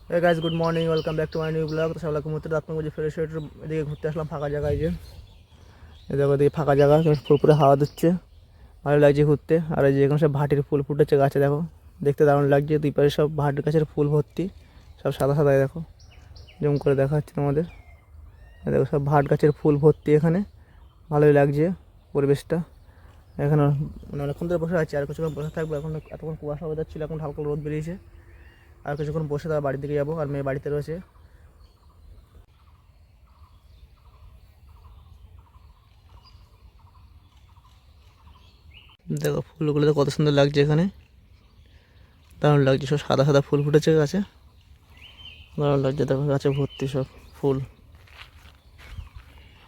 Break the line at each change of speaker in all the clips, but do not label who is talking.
Hey guys, good morning. Welcome back to my new vlog. তো সবাইকে মুহূর্তে রাত মুজে ফ্রেশ হয়ে এদিকে ঘুরতে আসলাম ফাঁকা জায়গায় যে এই দেখো এদিকে ফাঁকা জায়গা পুরো হাওয়া দিচ্ছে, ভালো লাগছে ঘুরতে। আর এই যে এখানে সব ভাটির ফুল ফুটেছে গাছে, দেখো দেখতে দারুণ লাগছে। দুই পাশে সব ভাট গাছের ফুল ভর্তি, সব সাদা সাদা। দেখো জুম করে দেখা যাচ্ছে তোমাদের, দেখো সব ভাট গাছের ফুল ভর্তি এখানে, ভালোই লাগছে পরিবেশটা। এখানে মানে অনেকক্ষণ ধরে বসে আছি, আর কিছুক্ষণ বসে থাকবো। এখন এতক্ষণ কুয়াশা হয়ে যাচ্ছিলো, এখন হালকা রোদ বেরিয়েছে। আর কিছুক্ষণ বসে তার বাড়ির দিকে যাবো, আর মেয়ে বাড়িতে রয়েছে। দেখো ফুলগুলো তো কত সুন্দর লাগছে, এখানে দারুণ লাগছে। সব সাদা সাদা ফুল ফুটেছে গাছে, দারুণ লাগছে। দেখো গাছে ভর্তি সব ফুল,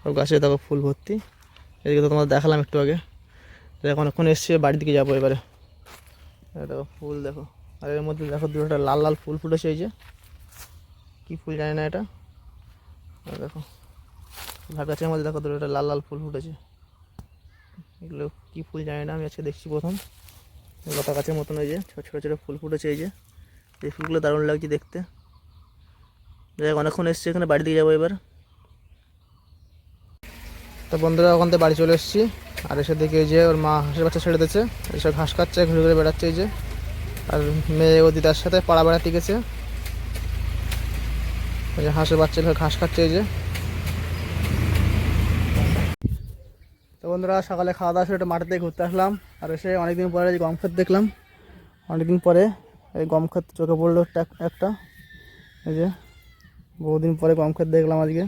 সব গাছে দেখো ফুল ভর্তি। এদিকে তো তোমাদের দেখালাম একটু আগে। এখন এখন এসছে বাড়ির দিকে যাবো এবারে। দেখো ফুল দেখো, আর এর মধ্যে দেখো দুটো লাল লাল ফুল ফুটেছে। এই যে কী ফুল জানি না এটা, দেখো ভাট গাছের মধ্যে দেখো দুটো লাল লাল ফুল ফুটেছে। এগুলো কী ফুল জানি না, আমি আজকে দেখছি প্রথম। লতা গাছের মতন এই যে ছোটো ছোটো ফুল ফুটেছে। এই ফুলগুলো দারুণ লাগছে দেখতে। যাই হোক অনেকক্ষণ এসছি, এখানে বাড়ি দিকে যাবো এবার। তো বন্ধুরা ওখান থেকে বাড়ি চলে এসেছি, আর এসে দেখি এই যে ওর মা হাঁসের বাচ্চা ছেড়ে দিয়েছে, এইসব ঘাস খাচ্ছে, ঘুরে ঘুরে বেড়াচ্ছে এই যে। আর মেয়ে ও দিদার সাথে পাড়া বেড়াতে গেছে, এই যে হাঁসের বাচ্চা ঘাস খাচ্ছে এই যে। তো বন্ধুরা সকালে খাওয়া দাওয়া সেটা মাঠে থেকে ঘুরতে আসলাম, আর এসে অনেকদিন পরে গম ক্ষেত দেখলাম। অনেকদিন পরে এই গম ক্ষেত চোখে পড়লো একটা, এই যে বহুদিন পরে গম ক্ষেত দেখলাম আজকে।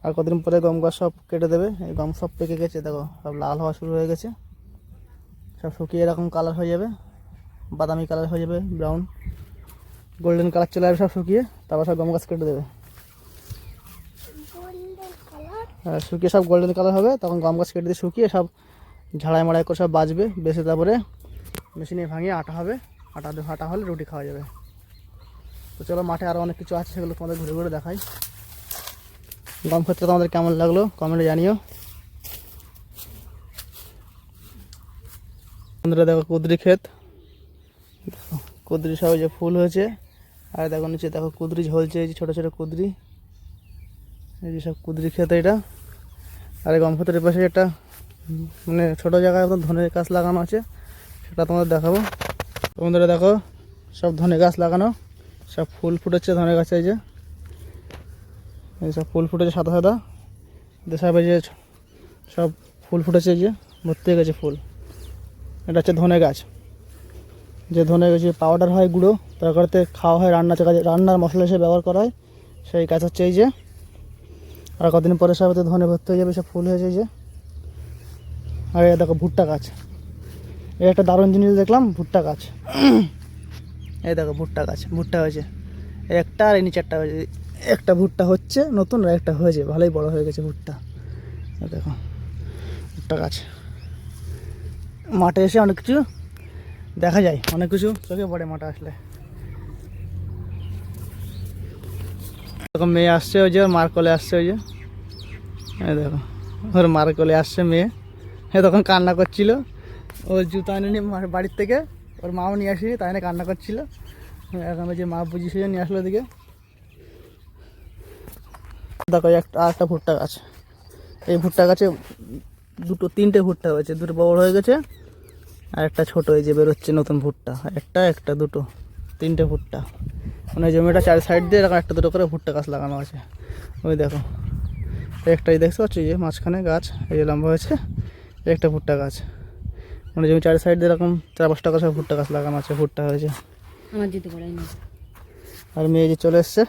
আর কতদিন পরে গম গাছ সব কেটে দেবে, এই গম সব পেকে গেছে, দেখো সব লাল হওয়া শুরু হয়ে গেছে। সব শুকিয়ে এরকম কালার হয়ে যাবে, বাদামি কালার হয়ে যাবে, ব্রাউন গোল্ডেন কালার চলে যাবে সব শুকিয়ে। তারপর সব গম গাছ কেটে দেবে, শুকিয়ে সব গোল্ডেন কালার হবে। তখন গম গাছ কেটে দিয়ে শুকিয়ে সব ঝাড়াই মাড়াই করে সব বাজবে, বেছে তারপরে মেশিনে ভাঙিয়ে আটা হবে। আটা হলে রুটি খাওয়া যাবে। তো চলো মাঠে আরও অনেক কিছু আছে, সেগুলো তোমাদের ঘুরে ঘুরে দেখাই। গম ক্ষেতটা তোমাদের কেমন লাগলো কমেন্টে জানিও। বন্ধুরা দেখো কুদরি ক্ষেত, দেখো কুদরি সব যে ফুল হয়েছে। আর দেখো নিচে দেখো কুদরি ঝলছে, এই যে ছোটো ছোটো কুদরি, এই যে সব কুদরি ক্ষেত এটা। আর এই গম ক্ষেতের পাশে একটা মানে ছোটো জায়গায় ধনের গাছ লাগানো আছে, সেটা তোমাদের দেখাবো। বন্ধুরা দেখো সব ধনে গাছ লাগানো, সব ফুল ফুটেছে ধনে গাছে। এই যে এই সব ফুল ফুটেছে সাদা সাদা, দেশাবে যে সব ফুল ফুটেছে, এই যে ভর্তি হয়ে গেছে ফুল। এটা হচ্ছে ধনে গাছ, যে ধনে গাছে পাউডার হয়, গুঁড়ো তরকারিতে খাওয়া হয়, রান্নার মশলা হিসেবে ব্যবহার করা হয়, সেই গাছ হচ্ছে এই যে। আর কদিন পরে সব ধনে ভর্তি হয়ে যাবে, সব ফুল হয়েছে এই যে। আর এই দেখো ভুট্টা গাছ, এই একটা দারুণ জিনিস দেখলাম, ভুট্টা গাছ। এই দেখো ভুট্টা গাছ, ভুট্টা হয়েছে একটা, আর এই নিচে একটা ভুট্টা হচ্ছে নতুন, আর একটা হয়েছে, ভালোই বড় হয়ে গেছে ভুট্টা। দেখো ভুট্টা গাছ। মাঠে এসে অনেক কিছু দেখা যায়, অনেক কিছু চোখে পড়ে মাঠে আসলে। এরকম মেয়ে আসছে, ওই যে ওর মার কোলে আসছে, ওই যে দেখো ওর মার কোলে আসছে মেয়ে। তখন কান্না করছিল, ওর জুতো আনেনি বাড়ির থেকে, ওর মাও নিয়ে আসেনি, তাই না কান্না করছিল। এখন ওই যে মা বুঝি সে নিয়ে আসলো দিকে। দেখো একটা ভুট্টা গাছ, এই ভুট্টা গাছে তিনটে ভুট্টা হয়েছে, দুটো বড় হয়ে গেছে, আর একটা ছোটো এই যে বেরোচ্ছে নতুন ভুট্টা। একটা দুটো তিনটে ভুট্টা, মানে জমিটা চার সাইড দিয়ে এরকম একটা দুটো করে ভুট্টা গাছ লাগানো আছে। ওই দেখো একটাই দেখতে পাচ্ছি, যে মাঝখানে গাছ এই যে লম্বা হয়েছে, একটা ভুট্টা গাছ, মানে জমি চার সাইড দিয়ে এরকম 4-5টা করে সব ভুট্টা গাছ লাগানো আছে, ভুট্টা হয়েছে। আর মেয়ে যে চলে এসছে,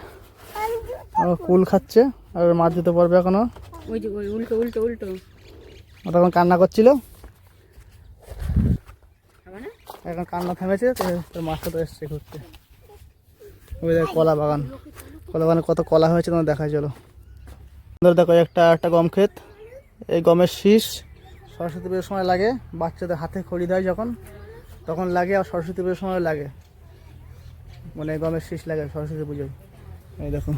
কুল খাচ্ছে, আর মাছ দিতে পারবে এখনো, তখন কান্না করছিল, এখন কান্না থেমেছে। তোর মাছটা তো এসছে ঘুরতে। ওই দেখ কলা বাগানে কত কলা হয়েছে তোমার দেখায়, চলো। দেখো একটা গম ক্ষেত, এই গমের শীষ সরস্বতী পুজোর সময় লাগে, বাচ্চাদের হাতে খড়ি দেয় যখন, তখন লাগে। আর সরস্বতী পুজোর সময় লাগে, মানে গমের শীষ লাগে সরস্বতী পুজোয়। এই দেখো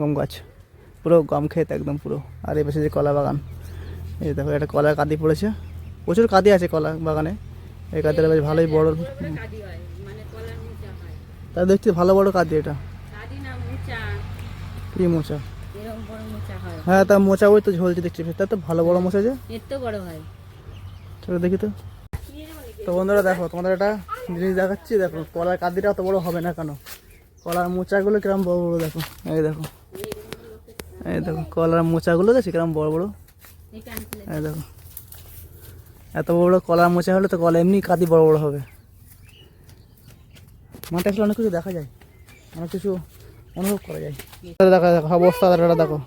গম গাছ, পুরো গম ক্ষেত একদম পুরো। আর এই পাশে যে কলা বাগান, এই দেখো একটা কলার কাঁদি পড়েছে, প্রচুর কাঁদি আছে কলা বাগানে। এই কাঁদিটা বেশ ভালোই বড়, তা দেখছি ভালো বড় কাঁদি এটা।
কাদি না মোচা,
কি মোচা?
এরকম বড় মোচা হয়।
হ্যাঁ তা মোচা ওই তো ঝোলছে দেখছি, তা তো ভালো বড় মোচা যে।
এর তো বড় হয়।
চলো দেখি তো। তো বন্ধুরা দেখো তোমাদের একটা জিনিস দেখাচ্ছি, দেখো কলার কাঁদিটা অত বড় হবে না কেন, কলার মোচাগুলো কিরম বড় বড় দেখো, এই দেখো, এই দেখো কলার মোচাগুলো দেখছি কিরম বড় বড়,
এটা আনছিলে।
এই দেখো এত বড় বড় কলার মোচা হলে তো কলা এমনি কাঁদি বড় বড় হবে। মাঠে আসলে অনেক কিছু দেখা যায়, অনেক কিছু অনুভব করা যায়। দেখা দেখো অবস্থা দেখো,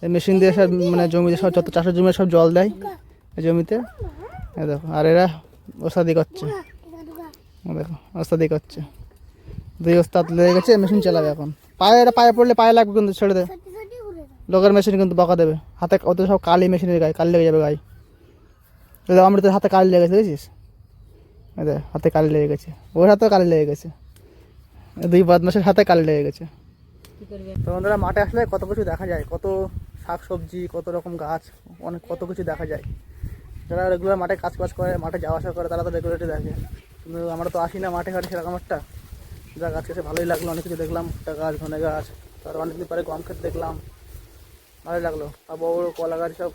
এই মেশিন দিয়ে সব মানে জমিতে সব যত চাষের জমি সব জল দেয় এই জমিতে, এই দেখো আর এরা ওস্তাদি করছে, দেখো ওস্তাদি করছে, দুই ওস্তাদ লেগে গেছে, মেশিন চালাবে এখন। এটা পায়ে পড়লে পায়ে লাগবে কিন্তু, ছেড়ে দে, লোকের মেশিন কিন্তু বকা দেবে, হাতে ওদের সব কালি মেশিনের গায়ে কালি লেগে যাবে গায়ে। আমরা তো হাতে কালি লেগে গেছে দেখেছিস, হাতে কালি লেগে গেছে, ওর হাতেও কালি লেগে গেছে, দুই বদমাসের হাতে কালি লেগে গেছে।
কি করবে?
তো বন্ধুরা মাঠে আসলে কত কিছু দেখা যায়, কত শাক সবজি, কত রকম গাছ, অনেক কত কিছু দেখা যায়। যারা রেগুলার মাঠে কাজ করে, মাঠে যাওয়া আসা করে, তারা তো রেগুলারই দেখে, কিন্তু আমরা তো আসি না মাঠে ঘাটে সেরকম একটা। যা গাছ কাছে ভালোই লাগলো, অনেক কিছু দেখলাম, একটা গাছ, ধনে গাছ, তার অনেকদিন পরে গম ক্ষেত দেখলাম, ভালোই লাগলো। আর বড় বড় কলা গাছ সব,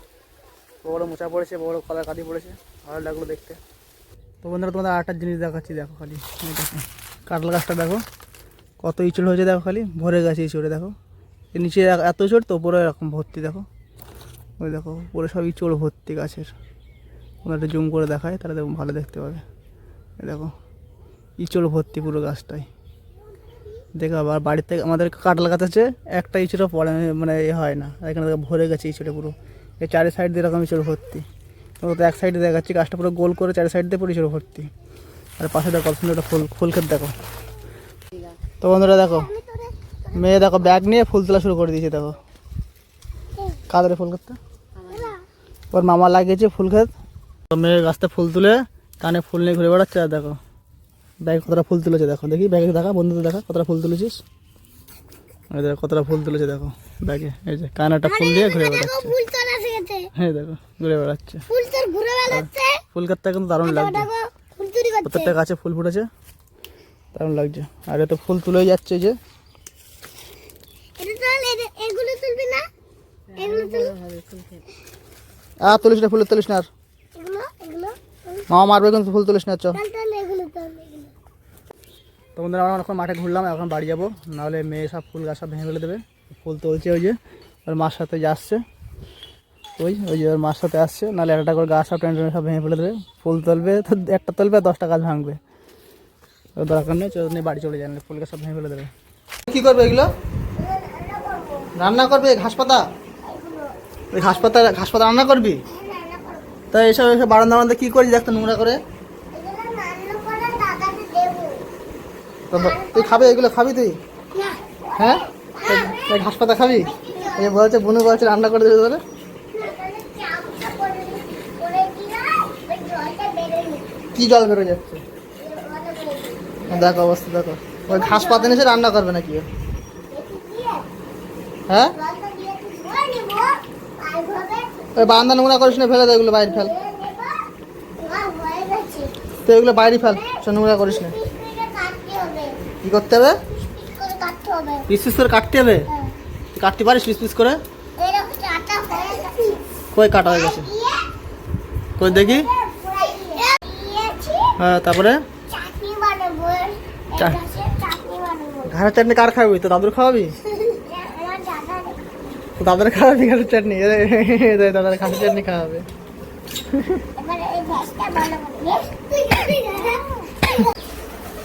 বড় বড় মোচা পড়েছে, বড় বড় কলার কাঁদি পড়েছে, ভালো লাগলো দেখতে। তো বন্ধুরা তোমাদের আরেকটা জিনিস দেখাচ্ছি, দেখো খালি এই দেখো কাঁঠাল গাছটা দেখো কত ইঁচড় হয়েছে, দেখো খালি ভরে গেছে ইঁচড়ে, দেখো এর নিচে এত ইঁচড় তো উপরে এরকম ভর্তি, দেখো ওই দেখো উপরে সব ইঁচড় ভর্তি গাছের। তোমরা একটা জুম করে দেখায় তাহলে দেখো ভালো দেখতে পাবে, এই দেখো ইঁচড় ভর্তি পুরো গাছটায়। দেখো আবার বাড়ির থেকে আমাদের কাঁঠাল গাছ আছে, একটা ইঁচড়ও পড়ে মানে এ হয় না, এখানে দেখো ভরে গেছে ইঁচড়ে পুরো, এই চারি সাইড দিয়ে এরকম ইঁচড় ভর্তি। তো এক সাইডে দেখাচ্ছি গাছটা পুরো গোল করে, চারি সাইড দিয়ে পুরো ইঁচড় ভর্তি। আর পাশে দেখো সুন্দর একটা ফুল ক্ষেত দেখো। তো বন্ধুরা দেখো মেয়ে দেখো ব্যাগ নিয়ে ফুল তোলা শুরু করে দিয়েছে, দেখো কাদের ফুল ক্ষেতটা, ওর মামা লাগিয়েছে ফুল ক্ষেত। মেয়ে গাছটা ফুল তুলে কানে ফুল নিয়ে ঘুরে বেড়াচ্ছে, আর দেখো ব্যাগে কতটা ফুল তুলেছে, দেখো দেখি ব্যাগে দেখা, বন্ধুদের দেখা কতটা ফুল তুলেছিস, এই দেখো কতটা ফুল তুলেছে দেখো ব্যাগে, এই যে কানে একটা ফুল দিয়ে ঘুরে বেড়াচ্ছে, হ্যাঁ দেখো ঘুরে বেড়াচ্ছে ফুল ক্ষেতটা কিন্তু দারুণ লাগছে, প্রত্যেকটা গাছে ফুল ফুটেছে, দারুণ লাগছে। আর এত ফুল তুলেই যাচ্ছে যে, আর তুলিস না, ফুলের তুলিস না, আর মামা মারবে কিন্তু ফুল তুলিস না। চ তো বন্ধুরা আমরা এখন মাঠে ঘুরলাম, এখন বাড়ি যাবো, নাহলে মেয়ে সব ফুল গাছ সব ভেঙে ফেলে দেবে। ফুল তুলছে ওই যে ওর মার সাথে যাচ্ছে, ওই যে ওর মার সাথে আসছে, নাহলে একটা করে গাছ সব টেনে সব ভেঙে ফেলে দেবে। ফুল তুলবে তো একটা তুলবে 10টা গাছ ভাঙবে, দরকার নেই, চল নিয়ে বাড়ি চলে যান, ফুল গাছ সব ভেঙে ফেলে দেবে। কী করবে এগুলো? রান্না করবে ঘাস পাতা, ওই ঘাস পাতা রান্না করবি? তাই এসব বারান্দা বারান্দা কী করিস দেখতো নোংরা করে? তুই খাবে এগুলো, খাবি তুই? হ্যাঁ ঘাস পাতা খাবি? এই বলছে বুনু বলছে রান্না করে দেবে বলে, কি জল বেরো যাচ্ছে দেখো অবস্থা, দেখো ওই ঘাস পাতা নিয়ে রান্না করবে নাকি? হ্যাঁ ওই বারান্দা নোংরা করিস না, ফেলে দে এগুলো, বাইরে ফেল, তো এগুলো বাইরে ফেল, নোংরা করিস না। কি করতে হবে? পিস পিস করে কাটতে হবে। কাটতে পারিস পিস পিস করে? কই কাটা হয়ে গেছে, কই দেখি। হ্যাঁ তারপরে ঘাসের চাটনি কার খাওয়াবি? তো দাদুর খাওয়াবি? দাদার খাওয়াবি ঘাসের চাটনি? দাদার ঘাসের চাটনি খাওয়াবে।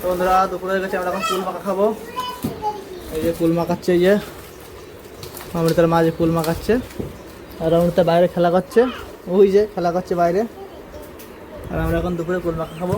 তো বন্ধুরা দুপুর হয়ে গেছে, আমরা এখন কুল মাখা খাবো। এই যে কুল মাখাচ্ছে, এই যে অমৃতার মা যে কুল মাখাচ্ছে, আর অমৃতা বাইরে খেলা করছে, ওই যে খেলা করছে বাইরে, আর আমরা এখন দুপুরে কুল মাখা খাবো।